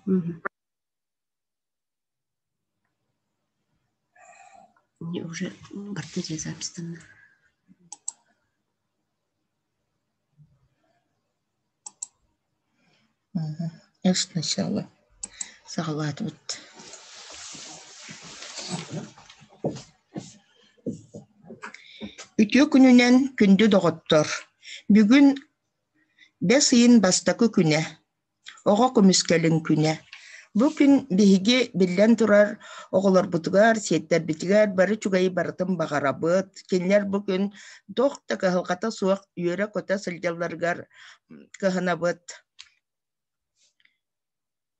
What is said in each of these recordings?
Мне уже бартери записаны. Сначала соглад вот. Ütüö күнүнен күндү доғоттор. Бүгүн бес ыйын бастакы күнэ. Оға көмүскелин күнэ. Бу күн биһиги биллен турар оголор бутугар, сиеттер битигер бары чугайы барытын бағарабыт. Кенлер бу күн доқта кахылқата суақ үйөрө кота сылжалларгар каханабыт.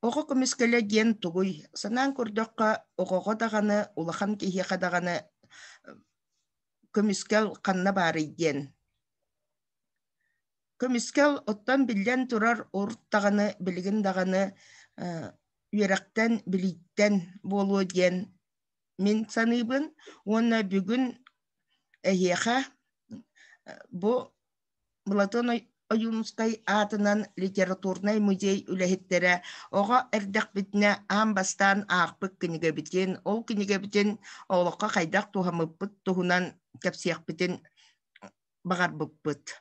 Оға көмүскеле ген тугуй. Санан көрдөкка оғоға дағаны, улахан кихиға дағаны көмүскел қанна бары ген. Көмүскел оттан биллен турар орыттағаны, билигин дағаны үйерақтен, билиттен болу ген. Мен саныбын, оны бүгін әйеға бұ Платон Ойунскай атынан литературный музей үләхеттері оға әрдәк бітіне амбастан ақпық кінеге бітен, ол кінеге бітен олыққа қайдақ туғамыппыт туғынан кәпсияқ бітен бағар бұппыт.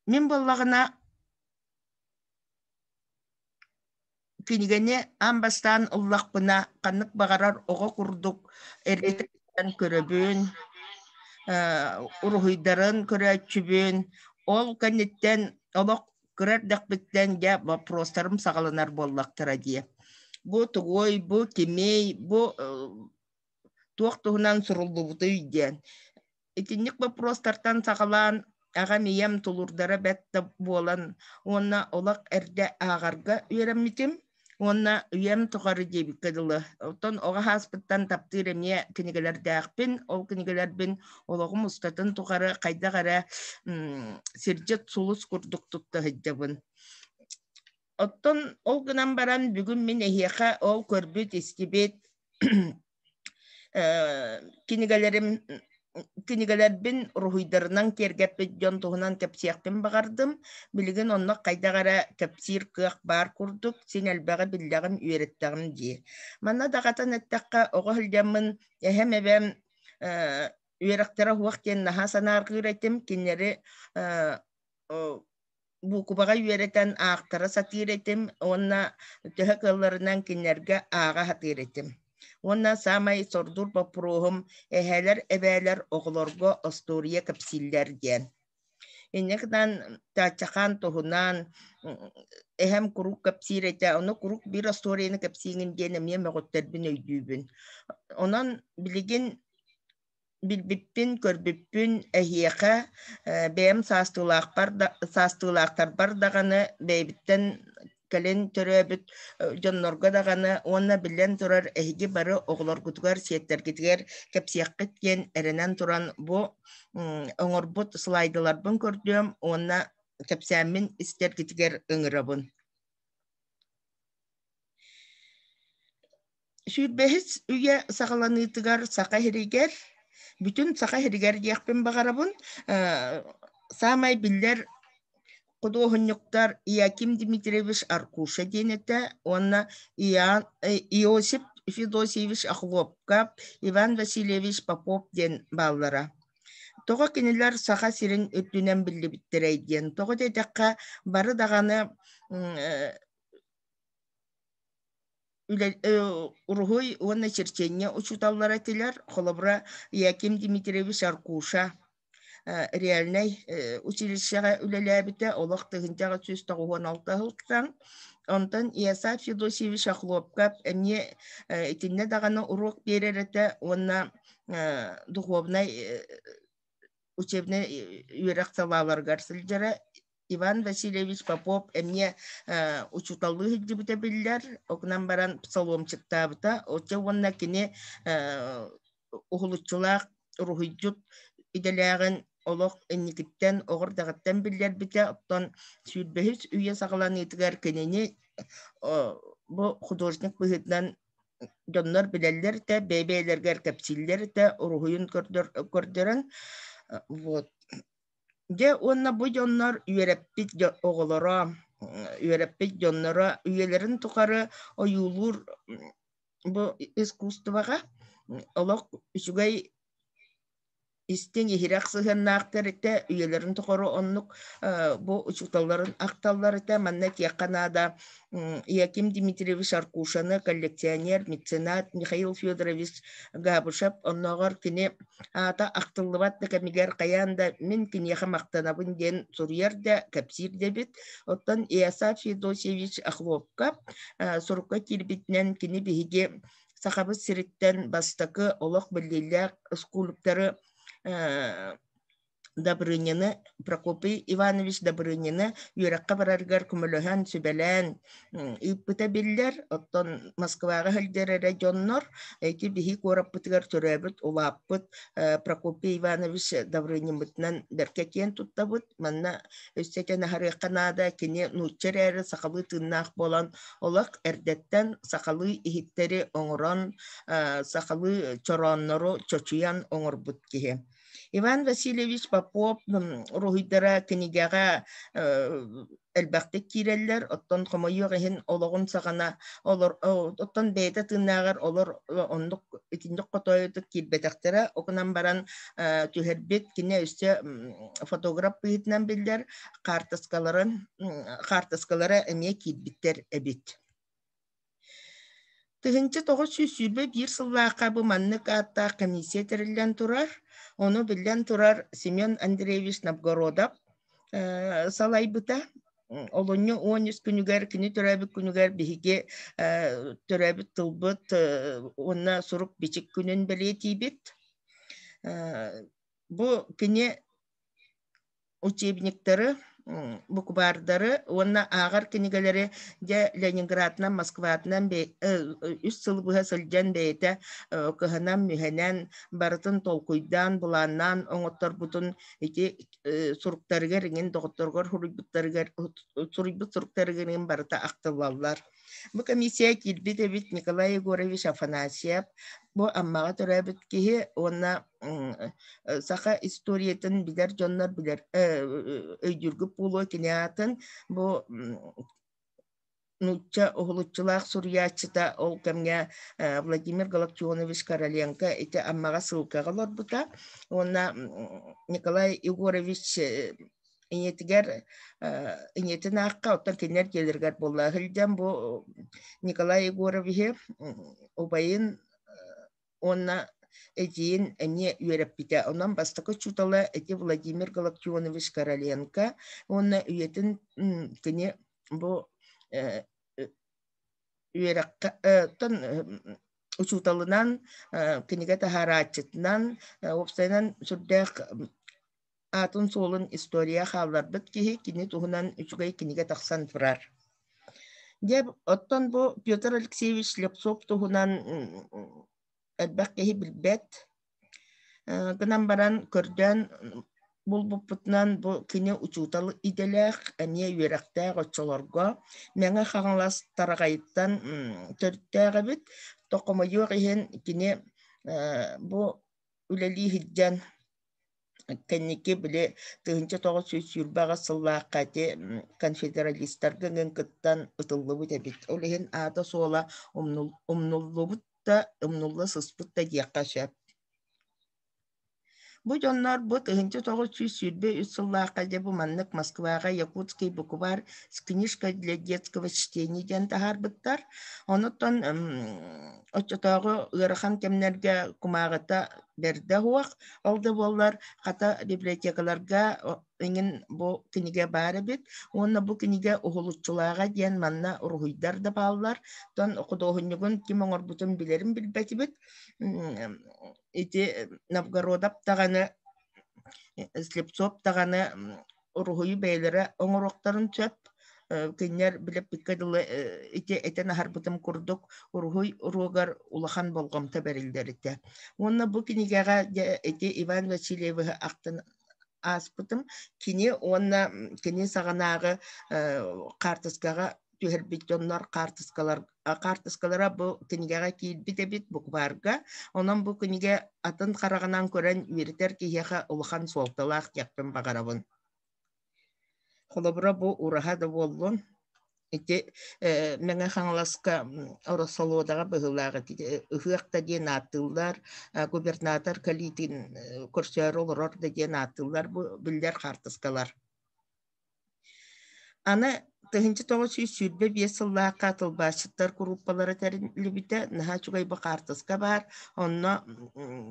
Мен боллағына кінегені амбастан ұллақпына қанық бағарар оға құрдық әрдеттен көрөбін, ұрғыйдарын көрәтчүбін, ол кәнеттен олық көрәрдәк біттен де вопростарым сағаланар боллақтыра де. Бұ тұғой, бұ кемей, бұ туақтығынан сұрылды бұты үйден. Етінік вопростартан сағалан аға мейем тұлырдары бәтті болан, онна олақ әрді ағарға үйеремітім, онна үйем тұғары дебік кәділі. Оттан оға хаспыттан таптыр әме кінігелерді ақпен, ол кінігелербен олығым ұстатын тұғары қайдағара серджет сұлыс күрдік тұтты ғыддабын. Оттан ол күнан баран бүгін мен әйеқа ол көрбіт, ескебет кінігелербін рухуйдарынан кергеппет жон туғынан кәпсияқпен бағардым. Білген онна қайдағара кәпсир күйақ бар күрдік, сен әлбәғі білдіғім үйереттіғім де. Мана дағатан әттіққа оғы хүлдемін әхем әбәм үйеректері хуақтен наға санарғыр әтім, кенері бұқыбаға үйереттен ақтары сатыр әтім, онна түхі қылларынан кенерге аға хатыр әтім. Онна самай сордур бапруғым әхәлер әбәлер оғылорғы остория кәпсиллер ден. Эннекдан тачақан тұғынан әхәм күрук кәпсир әті, оны күрук бір осторияны кәпсиңін ден әме мәғыттарбін өйдүйбін. Онан білеген білбіппін, көрбіппін әхияқа бәйім састылақтар бардағаны бәйбіттен кәлен төрөбіт жоннорға дағаны, онна білен тұрар әйге бары оғылар күтігер, сиеттер кетігер, кәпсияқ кеткен әрінен тұран бұ оңырбұт слайдыларбын көрдім, онна кәпсиямен істер кетігер өңірабын. Сүйірбәхіс үйе сағаланыйтығар сақа херігер, бүтін сақа херігер дейекпен бағарабын, самай білдер Кудохоньюктар Иаким Дмитриевич Аркуша денете, онна Иосиф Федосиевич Ахлопкап, Иван Васильевич Попов ден баллара. Тоға кенелер сақа сирен өттінен білді біттерейден. Тоға дедеққа бары дағаны Ургуй онна черченне учуталлар этилер, холобра Иаким Дмитриевич Аркуша. Реальный училищеға үлеләбіті олық тығынтаға 396 ғылықтан. Онтан Иосиф Федосиевич Ахлопкап әмне етінне дағаны урок береріті, онна духовнай учебный үйерек салаларғар сілдері Иван Васильевич Попов әмне учуталлы ғылды білдер, оқынан баран псаломчықта бұта, өте онна кене ұғылытшылақ рухыджут иделәғын олық әнекеттен, оғыр дағыттан білдер біте, оттан сүйірбәхіс үйе сағылан етігер кенені бұл художник бұғытынан жонлар білелер те, бәйбәйлергер кәпсиллер те, ұрғыйын көрдірін. Де онна бұл жонлар үйереппет оғылыра үөреппит дьоннора үйелерин тухары оюлур бу искусствоға олох үчүгэй истин ихирак сыһыннаактар ите үйелерин тухары оннук бу учуталларын акталлар ите манна тиякканаада Яким Дмитриевич Аркушаны коллекционер, меценат Михаил Федорович Габушев онногор кини ата актыллыбат кемигер каянда мен кинеха мактанабын ден сурьерде капсир дебит оттан Иосаф Федосевич Ахлопка сурукка кирбитнен кини биһиги сахабыз сириттен бастакы олох билдилер скульптары Добрынины, Прокопий Иванович Добрынины үйрәккә бараргар күмөлөһән сүбәлән ыппыта билләр, оттон Москвага хәлдәрәре жоннор, эти биһи корап бытыгар төрәбит, улаппыт Прокопий Иванович Добрынин бытнан беркәкен туттабыт, манна өстәтен харыкканада кини нуччәрәре сакалы тыннак болан, олак эрдәттән сакалы иһиттәре оңрон, сакалы чороннору чочуян оңорбут киһе. Иван Васильевич Попов рухидара книгага элбактык киреллер, оттон хомойуг эхин ологун сагана, олор оттон бейта тыннагар олор ондук итиндик котойдук кирбетектера, окунан баран түһербит кине үсте фотограф быйтынан билдер, картаскалары эме кирбиттер эбит. Тыгынчы 901 сыллааққа бу маннык атта комиссия терилен турар. Оны билен турар Семен Андреевич Новгородов салайбыта. Олоньо 13 күнүгер, кини төрәбит күнүгер биһиге төрәбит тылбыт, онна сурук бичик күнүн белетибит. Бу кини учебниктары буквардары, онна агар книгелери де Ленинграднан, Москватнан үс сылбыға сылжан бейті кыханан мүхенен барытын толкуйдан, буланнан, оңоттар бұтын суруктарыгер, ingen доғытторгор сурубут суруктарыгерин барыта ақтылалар. Бу комиссия кирбит эбит Николай Егорович Афанасьев, бу аммага төрәбит киһи, онна саха историятын билер жоннор билер өйдүргүп було кинеатын бу нучча оғлуччулаах сурьячыта ол кемге Владимир Галактионович Короленко ити аммага ссылкага лорбута. Онна Николай Егорович инетигер инетин аққа оттан кенер келергер болла. Хилден бу Николай Егорович обайын онна эдиин эне үйрәппите. Онан бастакы чутала эти Владимир Галактионович Короленко. Онна үйетін кене бу үйрәктен учуталынан кенеге тахарачытынан опсайнан сүрдәк атын солын история халлар бит киһи кини туһунан үчүгэй кенеге тахсан турар. Деп оттон бу Петр Алексеевич Лепсов туһунан элбәк киһи билбет гынан баран көрдөн бул буппутнан бу кини учуталы иделек эмне үйрәктәг очолорго меңе хаңлас тарагайттан төрттәгә бит токомойук иһен кини бу үлели хиджан кенники биле тыгынчы 900 сыллаакка те конфедералисттарга гынкыттан ытыллыбыт эбит. Ол иһен ата сола умнуллубутта умнулла сыспытта диякка шәп. Бу жоннор бу тыгынчы 900 сыллаакка же бу маннык Москвага Якутский буквар с книжкой для детского чтения ден тахарбыттар. Онуттан очотогу ырхан кемнерге кумагыта берде хуак алды боллар ката библиотекаларга ingen бу книге бары бит. Онна бу книге оғылуччулага ден манна ургуйдар да баллар. Тон окудоһуннугун ким оңорбутун билерин билбети бит. Эти Новгородов таганы Слепцов таганы ургуй бейлере оңороктарын төп кеннер билеп биккадылы этен харбытым курдук ургуй уругар улахан болгом табарилдерите. Онна бу книгага эти Иван Васильев актын аспытым кини онна кини саганагы картаскага түһербиттоннор картаскалара бу книгага киирбит букварга онон бу книге атын караганан көрөн үйритер киһиэхэ улахан суолталаах тиэппин багарабын. Холобура бу ураха да боллун ити меңе хаңласка оросолуодаға быһылааға ыһыакта диэн ааттыллар, губернатор калитин көрсөөр олорор да диэн ааттыллар бу билдер хартыскалар. Аны тыһынчы тоҕус сүүрбэ биэс сыллаакка атылбаачыттар группалары тәрилибите наһа чугайбы хартыска бар, онно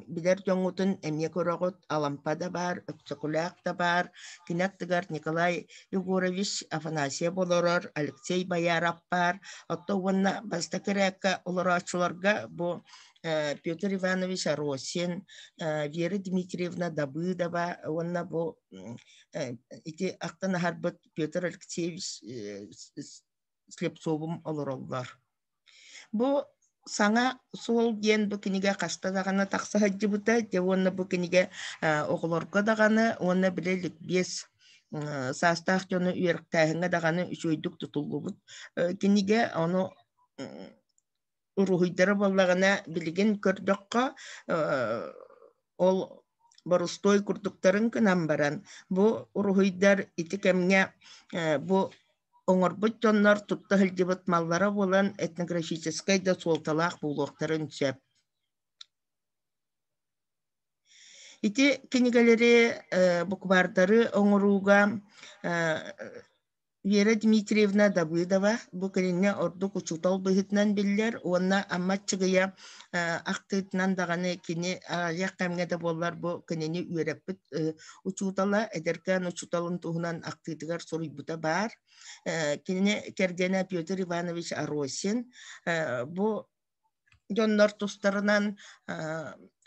билер жоҥутун эмиэ көрөҕүт алампа да бар, өпсөкүлээх да бар, кинэттыгар Николай Егорович Афанасия болорор, Алексей Бояров бар, отто уонна баста кирээкка олороочуларга бу Петр Иванович Аросин, Вера Дмитриевна Давыдова, уонна бу ити актан харбыт Петр Алексеевич Слепцовым олороллар. Бу саңа сол диэн бу киниге каста даганы такса хаджыбыта, же уонна бу киниге оголорго даганы, уонна билелик бес састаах жону үйерктээһиңэ даганы үчөйдүк тутуллубут киниге ону уруһуйдара боллагана билигин көрдөккө ол борустой курдуктарын кынан баран. Бу уруһуйдар ити кемге бу оҥорбут дьоннор тутта хылдьыбыт маллара болан этнографической да суолталаах буулуохтарын сөп. Ити кинигалери буквардары оҥоруга Вера Дмитриевна Давыдова бу кэнинне ордук учутал быһытынан биллер, уонна амматчыгыя актыытынан даганы кини аяк кэмге да боллар бу кэнини үөреппит учутала эдеркен учуталын туһунан актыытыгар соруйбута бар. Кини кергена Петр Иванович Аросин бу дьоннор тустарынан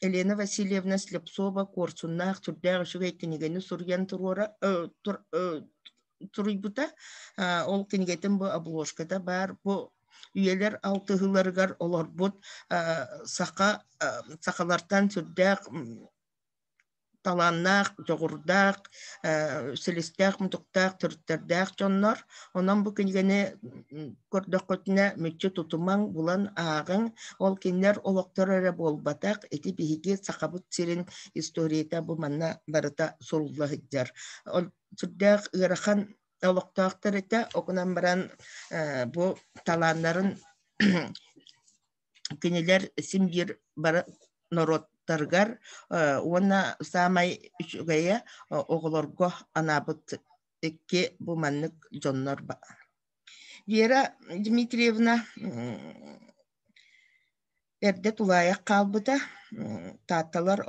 Елена Васильевна Слепцова курсуннаах турдаах үчүгэй кинигени сурьян туруйбута, ол кинигетин бу обложкада бар, бу үйелер алтыһыларыгар олорбут сакалартан сүрдээх таланнаах, жоғурдаах, селестээх, мутуктаах, түрттердээх дьоннор. Онон бу кинигени көрдөккөтүнэ мүччү тутумаң булан аагың, ол кинилер олоктор эре болбатак, эти биһиги сакабыт сирин историята бу манна барыта суруллаһыдьар. Ол сүрдээх ыарахан олоктоохтар эте, окунан баран бу талааннарын кинилер симбир бары нороттаргар, уонна самай үчүгайа оголорго анабыт экки бу маннык дьоннор ба. Вера Дмитриевна эрде тулаяк калбыта, таатталар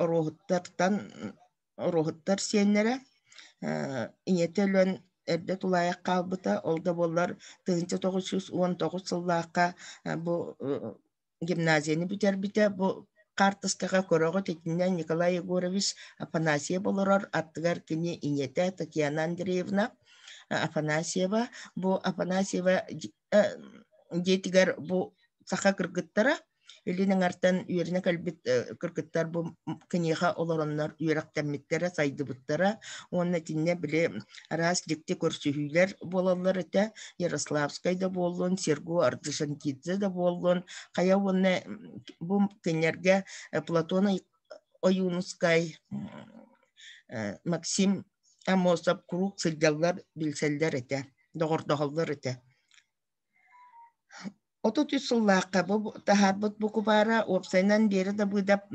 ороһуттар сиэннере, иñетелөн эрде тулаяк калбыта, олда боллар 1919 сыллаакка бу гимназияны бүтербите, бу картыскага көрөгө тетинен Николай Егорович Афанасия болорор, аттыгар кини иñете Татьяна Андреевна Афанасьева, бу Афанасьева диетигер бу саха кыргыттара, Илинен артан үйеріне кәлбет кыргыттар бу кыниха олороннар үйерактаммиттера сайдыбыттара, онна тинне биле арас дикти көрсүһүйлер болалар эте, Ярославскайда боллун, Серго Ардышанкидзе да боллун, кая онна бу кенерге Платона Оюнускай, Максим Амосов круг сылдаллар билселдер эте, доғордоғаллар эте. Ото түйсуллааққа бу тахарбыт букубара опсайнан бері да бұйдап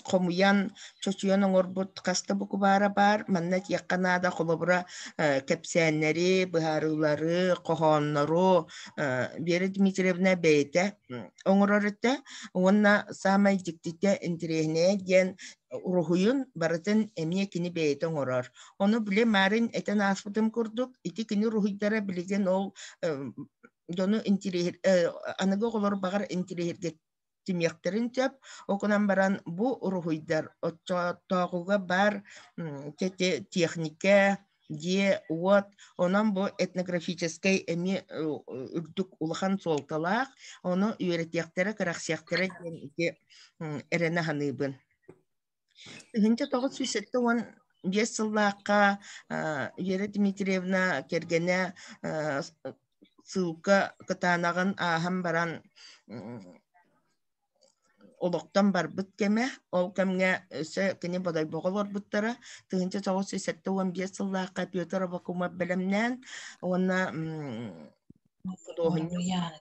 қомуян чочуян оңорбут қаста букубара бар, маннат яққанада қолабыра кәпсәннері, бұхарылары, қоғаннары бері Дмитриевна бәйті оңырарытта, онна самай диктите интерегіне ген урухуюн барытын эмие кини бәйті оңырар. Оны біле марын әтен аспытым көрдік, ити кини рухуйдара білеген ол дону анығы олар бағар интерегерге тимяқтарын төп, окунан баран бу урухуйдар тоғуға бар техника, де, от, онан бу этнографическай эми үрдік улахан солталақ, оны үйретектері, қарақсияқтері әрені ханыбын. Үгінче 910 бес сыллаққа Вера Дмитриевна кергене сылка кытанаган ахам баран олоқтан бар бұт кеме, ол кемге өсі кені бодай боғылар бұттара, 1915 сыллаққа Петр Абакумов білімнен, оны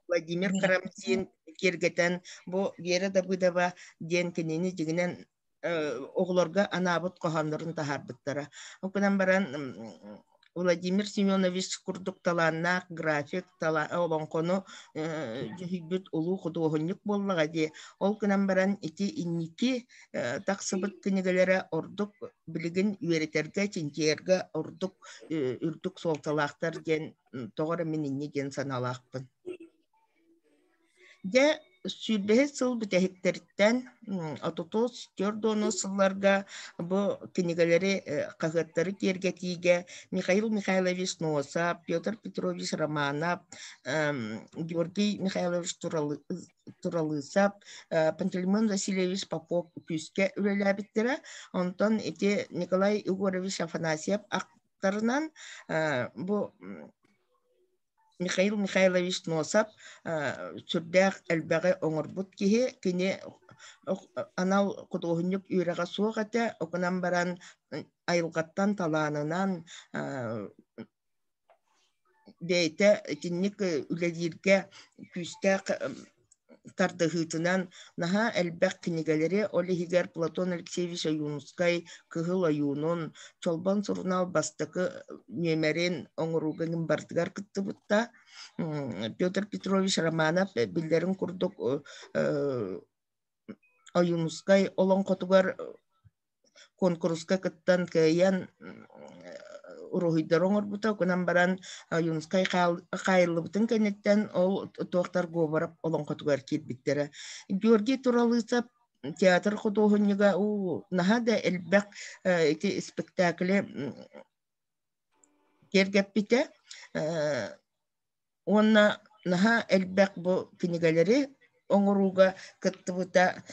Владимир Карамзин кергетен бу бері да бұдаба ден кенені жігінен оғыларға анабыт қоғандырын тахарбыттара. Окунан баран Владимир Семенович курдук таланнақ график олонқону жүйбіт ұлу құдуғынник боллаға де. Ол күнан баран ити инники тақсыбыт кінігілері ордук білігін үйеретерге, ченчерге ордук үрдік солталақтар ден тоғыры менінне ден саналақпын. Де сүйбеhe сыл бүтәхіктеріттен ототос көрдону сылларға бұ кенегалері қағыттары кергетиге Михаил Михайлович Носап, Петр Петрович Романов, Георгий Михайлович Туралысап, Пантелеймон Васильевич Попов күске үлеләбіттері, онтон эти Николай Егорович Афанасьев ақтарынан бұ Михаил Михайлович Носап сүрдәк әлбәғі оңырбұт кеге кене анал құдығынық үйраға суық әті оқынан баран айылғаттан таланынан бәйті кеннік үлелерге күстәк тардығытынан наха әлбәқ кенегалері Олегигер Платон Алексеевич Аюнускай кығыл аюнун чолбан сұрынал бастықы нөмерен оңыруғын бардығар күтті бұтта Петр Петрович Романов білдерін күрдік Аюнускай олон қотуғар конкурска кыттан кәйен урухойдар оңорбута, кунан баран Аюнускай қайылыбытын кәнеттен ол тоқтар гобарап олон қотуғар кетбіттері. Георгий Туралысап театр құдуғынныға наға да әлбәқ спектаклі кергеп біте. Онна наға әлбәқ бұ кенегалері оңыруға кыттыбыта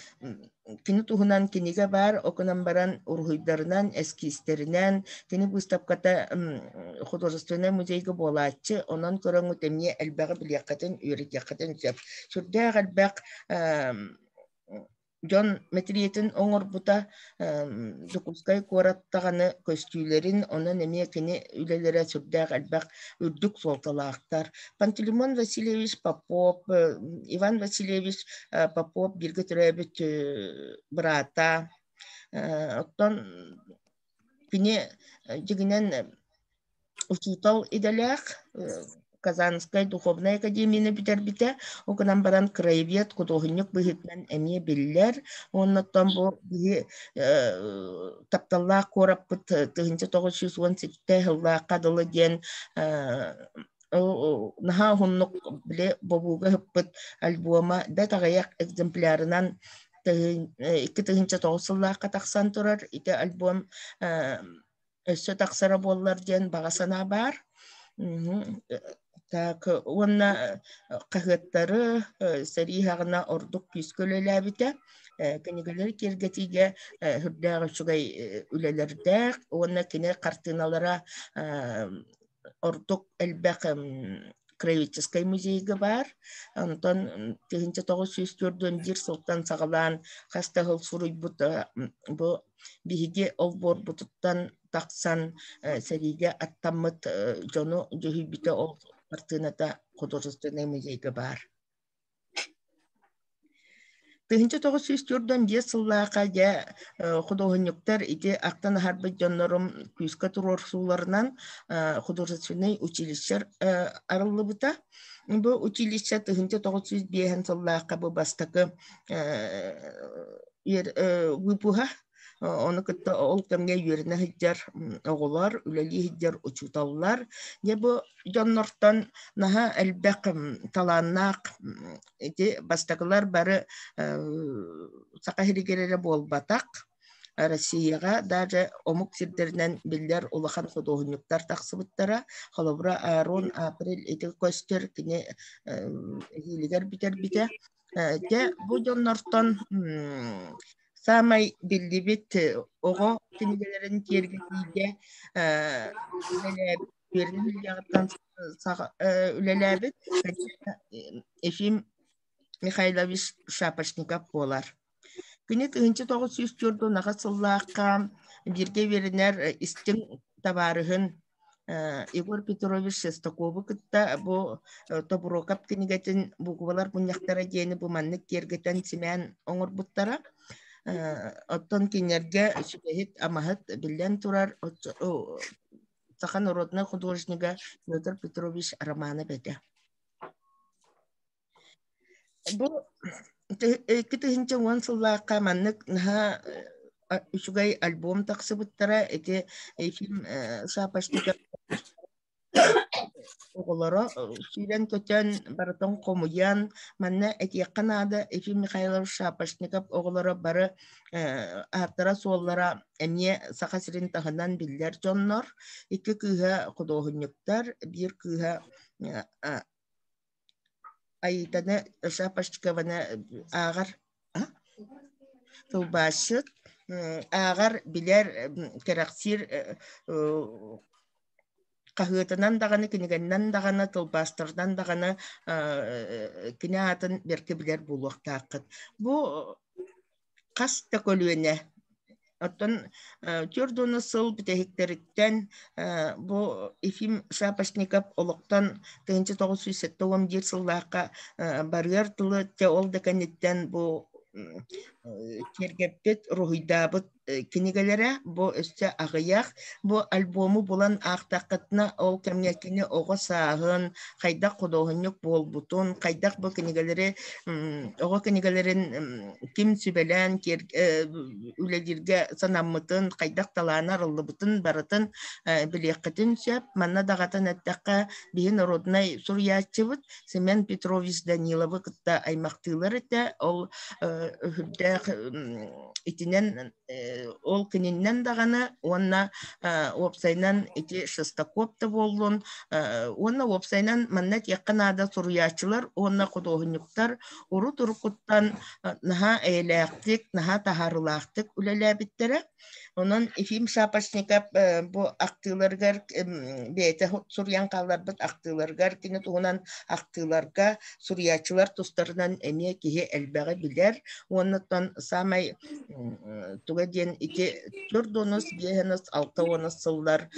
кини туһунан киниге бар, окунан баран ургуйдарынан, эскистеринен, кини выставката художественный музейге болачы, онан көрөңү темне элбәгы биляккатын, үйрекяккатын сөп. Сүрдәг элбәг Жон метриетін оңыр бұта Дукускай кораттағаны көстүйлерин, онан эме кини үлелері сүрдәг элбәг үрдік солталақтар. Пантелеймон Васильевич Попов, Иван Васильевич Попов бирге түрәбіт брата. Оттан кини жігінен учутал иделяг, Казанская духовная академия битер-бите, окунан баран краевед, кудогынник быгытнан әме биллер, оннаттан бу тапталла корап быт 1918 жылла кадылы ден наха хуннук биле бобуга хыппыт альбома да тагаяк экземплярынан 2009 жылла катаксан турар, ите альбом өссө таксара боллар ден багасана бар. Так, онна қағыттары сәрихағына ордық күскөлеләбіті, кенегелер кергетіге хүрдәғі шугай үлелердәқ, онна кене қартыналара ордық әлбәқ краеведческий музейге бар. Антон 1904 сылттан сағалан қастағыл сұруй бұ биһиге олбор бұтыттан тақсан сәриге аттамыт жону жөхүбіті ол партыната художественный музейге бар. 1904 сыллаға жа художниктар ити ақтан харбы жоннорум күске турор сууларынан художественный училищер арылыбыта. Бу училище 1905 сыллаға бу бастакы выпуха. Оны кытта ол кемге үйеріне хиджар оғылар, үләли хиджар учуталлар. Не бу жоннортан наха әлбәк таланнақ бастақылар бары сақахиригерері болбатақ. Россияға даже омук сирдерінен білдер улахан художниктар тақсыбыттара. Холобра Арон, Апрель, етіл көстер, кіне хилигер битер-бите. Де бу жоннортан самай билдибит ого кенегелерин кергетиге үлеләбит Ефим Михайлович Шапошников болар. Күні 1904 наға сыллаққа бирге верінер істің табарығын Игорь Петрович Шестаковы кытта бу тобурокап кинигетин бугубалар буньяктара дени бу маннык кергетен симэн оңорбуттара. Оттон кинерге сүбехит амахат билен турар Сахан народный художника Петр Петрович Романа бете. Бу китинче он сыллаакка маннык наха үчүгай альбом таксыбыттара эти фильм шапашника оголоро сүйрен көтөн барытон комуян манна этиякканаада Ефим Михайлович Шапошников оголоро бары аттара суоллара эмне сахасирин тахынан биллер жоннор икки кыыха художниктар бир кыыха Айтаны Шапошникованы агар тылбашыт агар билер кераксир Кахытынан даганы кинигеннен даганы тылбастырдан даганы кине атын берке билер булуктаакыт. Бу кас төкөлүөнө. Оттон түрдүнү сыл битехиктериттен бу Ефим Шапошников олоктон 1971 сыллаакка барыар тылы те ол декениттен бу кергеппет рухуйдабыт кинигалера бу өстө агыяк бу альбому булан актакытна ол кемгекини ого саагын кайда кудоһуньук болбутун кайдак бу кинигалери ого кинигалерин ким сүбелен үлелирге санаммытын кайдак талаана арыллыбытын барытын билиеккетин сөп манна дагатын эттакка биһин роднай сурьячыбыт Семен Петрович Даниловы кытта аймактыылар эте ол хүрдэх итинен ол кининнен даганы онна опсайнан ити Шестакопта боллун онна опсайнан маннат якканада сурьячылар онна кудоһуньуктар уру турукуттан наха эйлээктик наха тахарылаактык үлелээбиттере онон Ефим Шапошников бу актыыларгар бейте сурьян калларбыт актыыларгар кини тугунан актыыларга сурьячылар тустарынан эмие киһи элбэҕи билер оннуттан самай туга диэн ити төрдонус биэһэнес алтаонус сыллар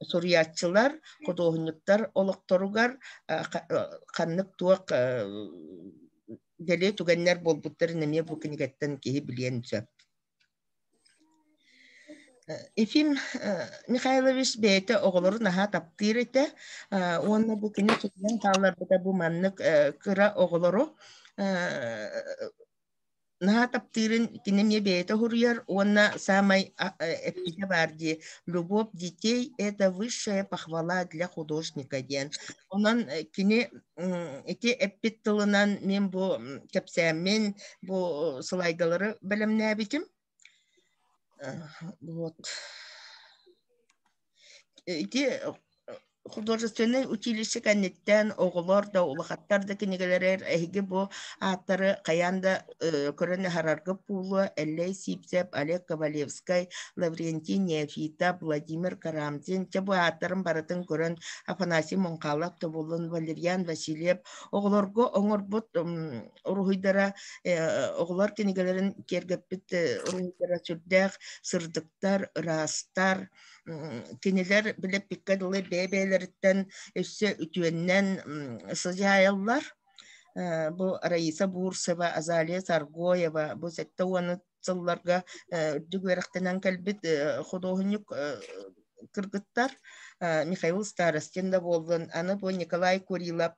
сурьячылар кудоһуньуктар олохторугар ханнык туак деле туганнар болбуттар неме бу кинигеттен киһи билиэн сөп. Ефим Михайлович бейте оголору наха таптыыр эте онна бу кини чекинен кааларбыта бу маннык кыра оголору наха таптыырын кинемье бейте хуруяр онна самай эппите барди любовь детей — это высшая похвала для художника диэн онан кини эти эппит тылынан мен бу кепсәммен бу слайдалары белемнәбитим вот эти художественный училище каннеттен оголор да улахаттар да кинигелерер эһиги бу аттары каянда көрөнө хараргы пулу Эллей Сипсеп, Олег Ковалевскай, Лаврентий Неофита, Владимир Карамзин те бу аттарын барытын көрөн Афанасий Монкалов да болун Валерьян Васильев оголорго оңорбут урухуйдара оголор кинигелерин кергеппит урухуйдара сүрдэх сырдыктар ырастар кинилер билеп пиккадылы бебелерден өссө үтүеннен сыжаяллар бу Раиса Бурсова, Азалия Саргоева бу сетте уаны сылларга дүгөрөктенен кэлбит художник кыргыттар Михаил Старостин да болдун аны бу Николай Курилов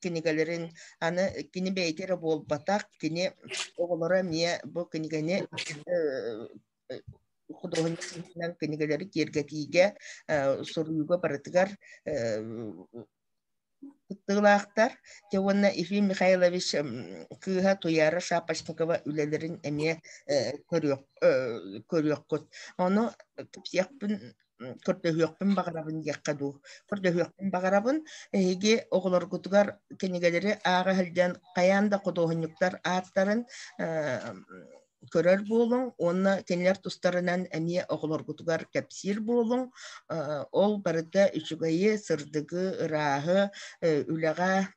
кинигалерин аны кини бейтере болбатак кини оголора мие бу кинигени художниктен кинигелери кергетиге соруюга барытыгар тылаактар тевонна Ефим Михайлович кыыха туяра Шапошникова үлелерин эме көрөккөт ону кепсиякпын көрдөһүөкпүн багарабын яккаду көрдөһүөкпүн багарабын эге оголоргутугар кинигелери ага хылдан каянда художниктар аттарын көрөр болуң, онна кенлер тустарынан әмие оғылоргутугар кәпсир болуң, ол барыда үшігайы, сырдығы, ырағы, үліға,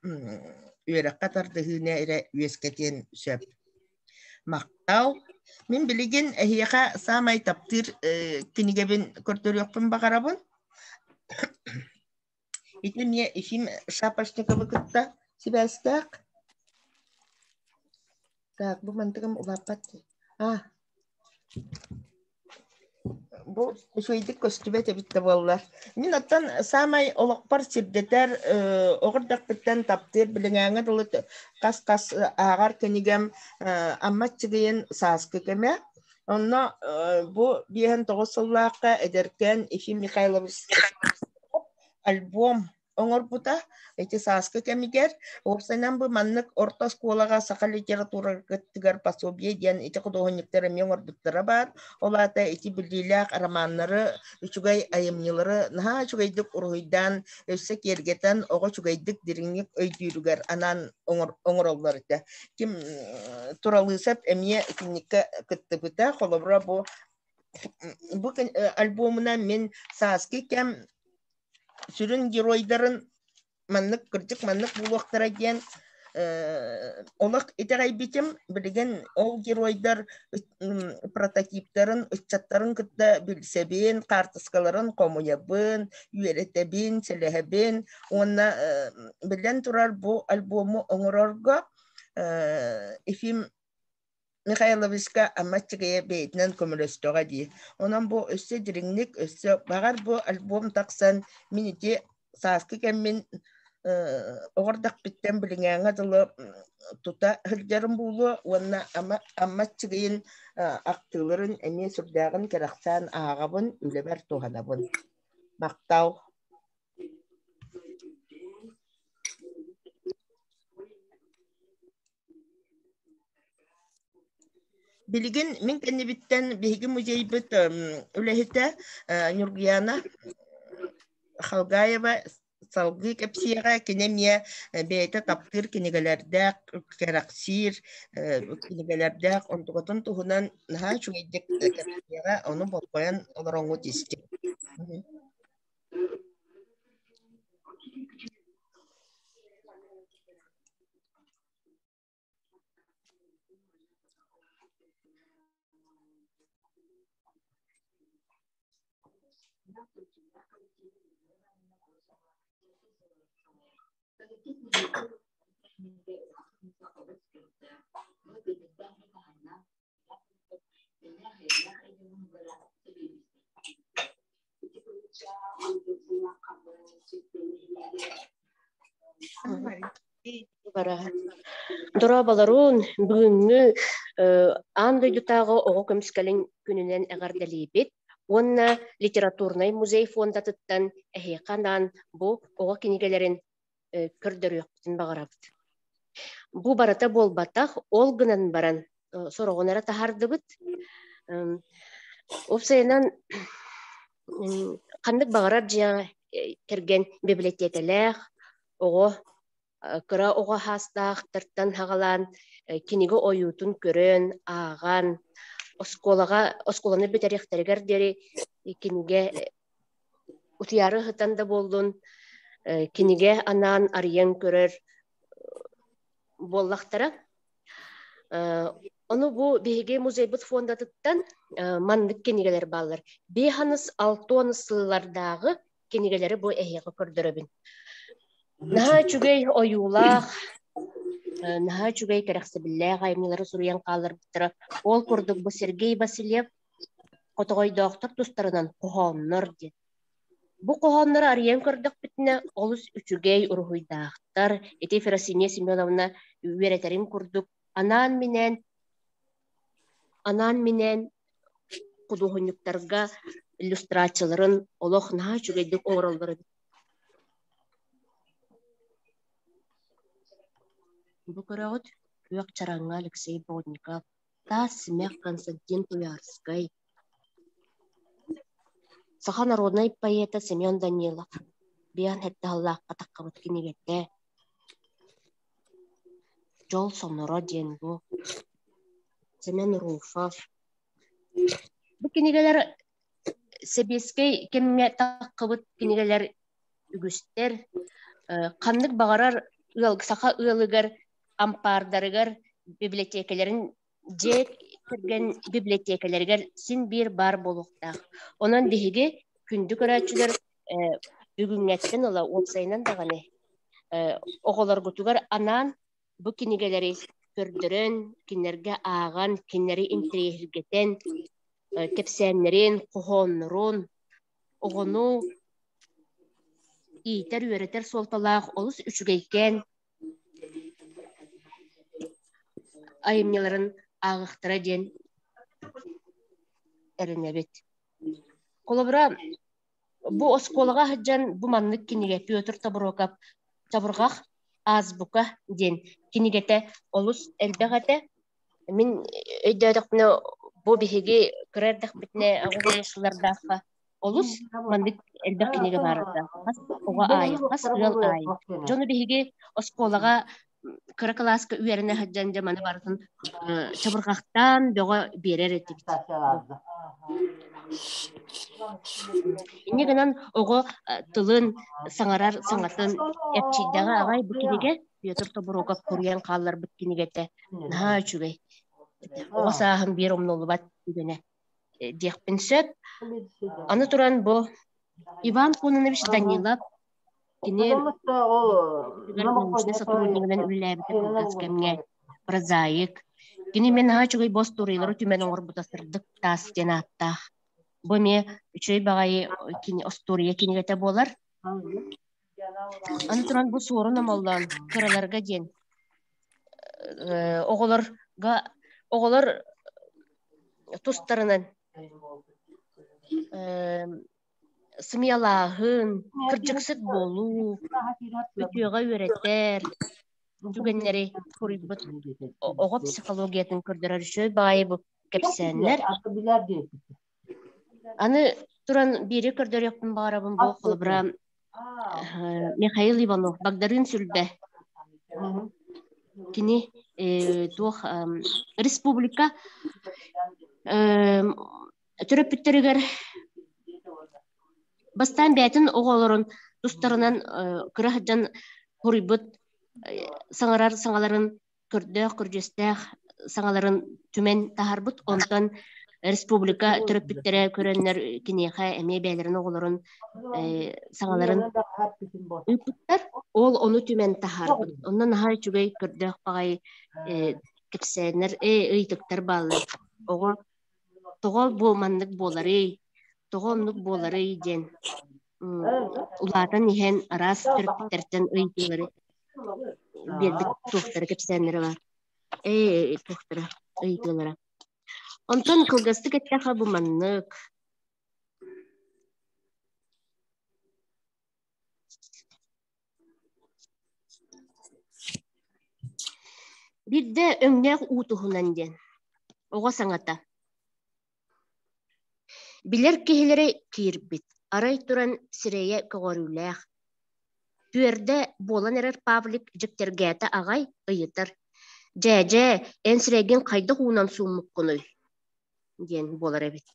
үйераққа тардығына әрі өскетен сөп. Мақтау, Мен билеген эхиэха самай таптыр кинигебин көрдөрүөкпүн багарабын. Ити мне ифим шапочниковы кытта сибэстаак. Так, бу мантыгам улаппатты. Бу шойдик көстүбет эбитте боллар. Мен оттан самай олоқпар сирдетер оғырдақпыттан таптыр біліңәңі дұлы қас-қас ағар кенигем амматчығыйын саскы кеме. Онна бу биен тоғысыллаққа эдеркен Ефим Михайлович альбом оңор бута, эти саскы кемигер, опсайнан бу маннык орта сколага сака литература гыттыгар пособие диен эти кудоғынниктері мен орбуттара бар, олата эти билдилак романнары, үчугай айымнылары, наха чугайдык уруйдан, өссі кергетен, оға чугайдык диринник өйдүйрүгер анан оңор олларыда. Ким туралысап эмие кинникке кытты бута, холобра бу альбомына мен саскы кем сүрін геройдарын маннык кырдык маннык булуактара диен олак итегай битим билген ол геройдар прототиптарын үччаттарын кытта билсебин картыскаларын комуябын үйретебин селехебин онна билен турар бу альбому оңорорго Ефим Михайловичка амматчыгая бейтінен көмілөстіға дей. Онан бұл өссе диріңнік, өссе бағар бұл альбом тақсан минеті саскы кәммен оғырдақ біттен біліңәңі дылы тута хүлдерін бұлы, онна амматчыгайын ақтылырын әме сүрдәғын керақсан ағабын үлебер туғанабын. Мақтау. Билигин мен кеннебиттен биһиги музейбыт үлэһитэ Нургияна Халгаева салгы кепсиэҕэ кинемие бэйэтэ таптыр кинигэлэрдээх кераксир кинигэлэрдээх онтуготун туһунан наһаа чугайдык кепсиэҕэ ону болкоян олороҥҥу тисти. Дорабаларун бүгүнгү андойдутагы ого көмскалин күнүнен эгардалибит. Онна литературный музей фондатыттан эхеканан бу ого кинигелерин көрдөрүөктүн багарабыт. Бу барата болбатах ол гынан баран сорогонара тахардыбыт. Опсайынан кандык багарар жа керген библиотекалер ого кыра ого хастаахтыртан хагалан киниге оюутун көрөн ааган осколаны бетерехтеригер дери киниге утуяры хытан да болдун киниге анан арыян көрөр боллахтара ону бу биһиги музейбыт фондатыттан мандык кинигелер баллар. Биханыс 6 сыллардагы кинигелери бу эхиге көрдөрөбүн. Наха чугей оюлах, наха чугей керексебилле гаймылары суруян калыр биттера. Ол курдук бу Сергей Васильев котогой доктор тустарынан кохоннор ди. Бу кохоннор арыян көрдүк битне олус үчүгей урухуйдаактар, эти Ферасиния Семеновна үеретерин курдук. Анан менен кудугунюктарга иллюстрацияларын олох наха чугейдик ооролдору. Бу көрөгөт Үөк Чараңга Алексей Бодников, Смех Константин Туярский, Саха народный поэта Семен Данилов, Биан Хетталлаакка таккабыт кинигетте, Жол Соноро Денгу, Семен Руфов. Бу кинигелер Себескей кемме таккабыт кинигелер үгүстер, кандык багарар саха ылыгар ампардарыгар библиотекаларын же кирген библиотекалергер син бир бар болуктак. Онон биһиги күндү көрәчүлөр бүгүнгәттен ола опсайнан даганы оголор гутугар анан бу кинигелери көрдөрөн, кинерге ааган, кинери интерьергетен, кепсәннерин, кохоннорун, огону иитер үөретер солталаах олус үчүгейкен айымняларын аагыктыра ден эренебит. Колобура бу осколага хаджан бу маннык киниге Петр Табуроков Табургах азбука ден кинигете олус элбегате мин өйдөдөхнө бу биһиги кырардах битне агуулуслардафка олус маннык элбек киниге барда хас ога ай хас ыл ай жону биһиги осколага кыра класска үерне хаджан жаманы бартын Табургахтан бөҕө берер этик. Инегенен ого тылын саңарар саңатын эпчиддага агай бу киниге Петр Табуроков көрген каллар бу кинигете на чүгей. Ого саахын бир омнолубат дигене диэхпин сөп. Аны туран бу Иван Кононович Данилов кини научный сотруднигинен үлләбите кылгаскемге прозаик. Кини мен на чүгей бос турыйлары түмен оңорбутасырдык тас денаттах. Бу ме үчөй багай кини остория кинигете болар. Аны туран бу сорун амалдан кыраларга ден оголор тустарынан сымыялаахын кырдьыксык болуу өтүөга үөретер түгеннери курибут ого психологиятын көрдөрөр үчөй багай бу кепсәннер. Аны туран бири көрдөрөкпүн баарабын бу колобура Михаил Иванов Багдарын сүлбе кини туох республика төрөпүттөрүгөр бастан бәтин оголорун тустарынан кырахжан хурибут саңарар саңаларын көрдөөх саңаларын түмен тахарбут онтон республика төрөпүттөрө көрөннөр кинеха эме бәлерин оголорун саңаларын үпүттөр ол ону түмен тахарбут оннан хай чүгей көрдөөх багай кепсенер ыйтыктар баалар ого тогол бу маннык болары тогоннук болары ден улаатан иһэн арас төрөпүттерден ыйтылары бердик тухтары кепсенери бар тухтара ыйтылара онтон кылгастык эттаха бу маннык бирде өңнээх уутуһунан ден ого саҥата билер киһилери киирбит арай туран сирэйэ көҕөрүүлээх түөрдэ буолан эрэр Павлик дьиктэргээти агай ыйытар дьээдьээ эн сирэйгин хайдах уунан сууммуккунуй диэн буолар эбит.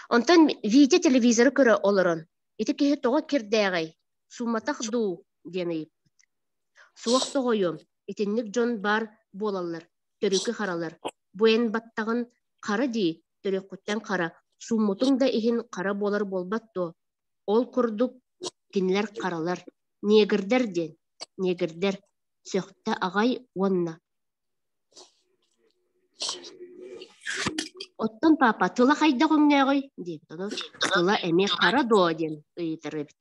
Онтон Витя телевизоры көрө олорон ити киһи тоҕо кирдээҕэй сууматах дуу диэн ыйыппыт. Суох тоҕойуом итинник дьон бар буолаллар төрүкү харалар буэн баттагын хара дии төрөккүттен хара сууммутуң да иһин хара буолар болбат дуо ол курдук кинилэр харалар негирдер диэн негирдер сөөхтэ агай уонна оттон папа тыла хайда гоңнеэгой диэбит ону тыла эми хара дуо диэн ыйытар эбит.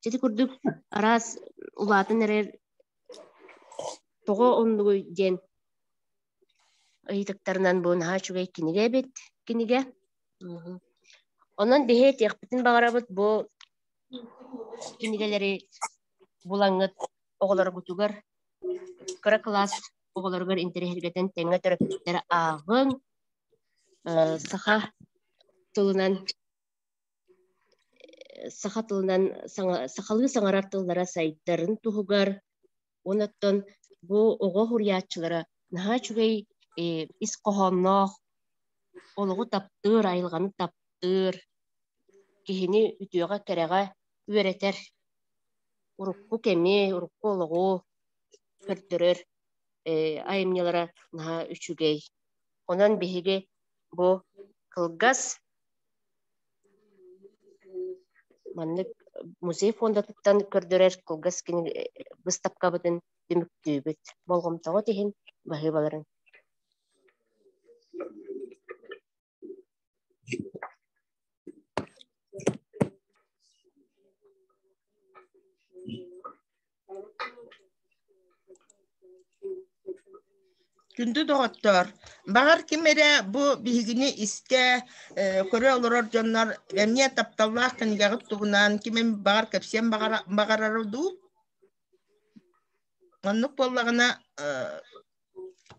Чити курдук арас улаатын эрер тоҕо оннугуй диэн ыйытыктарынан буун хаачугай киниге эбит киниге. Онон биһэ тиэхпитин баҕарабыт бу кинигелери булаңыт оҕолоргутугар кыра класс оҕолоргор интерьергетен тэҥҥэ төрөпүттэр ааҕыҥ саха тылынан сахалыы саҥарар тыллара сайттарын туһугар оноттон бу оҕо хуруяаччылара наһаачугай ис коһонноох олоҕу таптыыр айылҕаны таптыыр киһини үтүөҕэ кэрэҕэ үөретэр урукку кеми урукку олоҕу көрдөрөр айымнялара наһа үчүгэй Ondan bihiги bu kılgas manнык музей фондатыттан көрдөрөр кылгас кини быстапкабытын дүмүктүүбүт болгомтого тиһин баһыбаларын. Күндү доғоттор. Бағар кемере бұ бігіні істе көрі олырор жонлар әмне тапталлақ кінігағыт туғынан кемен бағар кәпсен бағарары ду. Онлық боллағына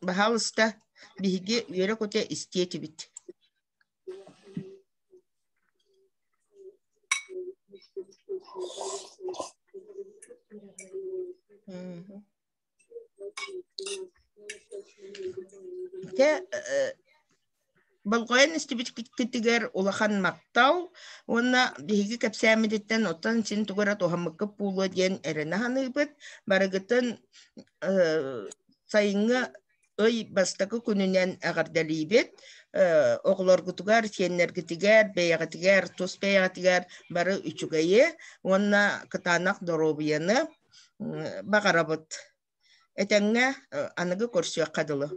бағалыста бігі үйері көте істеті біт. Балгоен истибит киттигер улахан мактау онна биһиги кепсәмидеттен оттан син тугара тохамыкка пулу ден эренаханыбыт барыгытын сайыңы ой бастакы күнүнен агардалибет оглоргутугар сиеннергитигер беягатигер тус беягатигер бары үчүгайы онна кытанак доробияны багарабыт этеңе аныгы көрсөк кадылы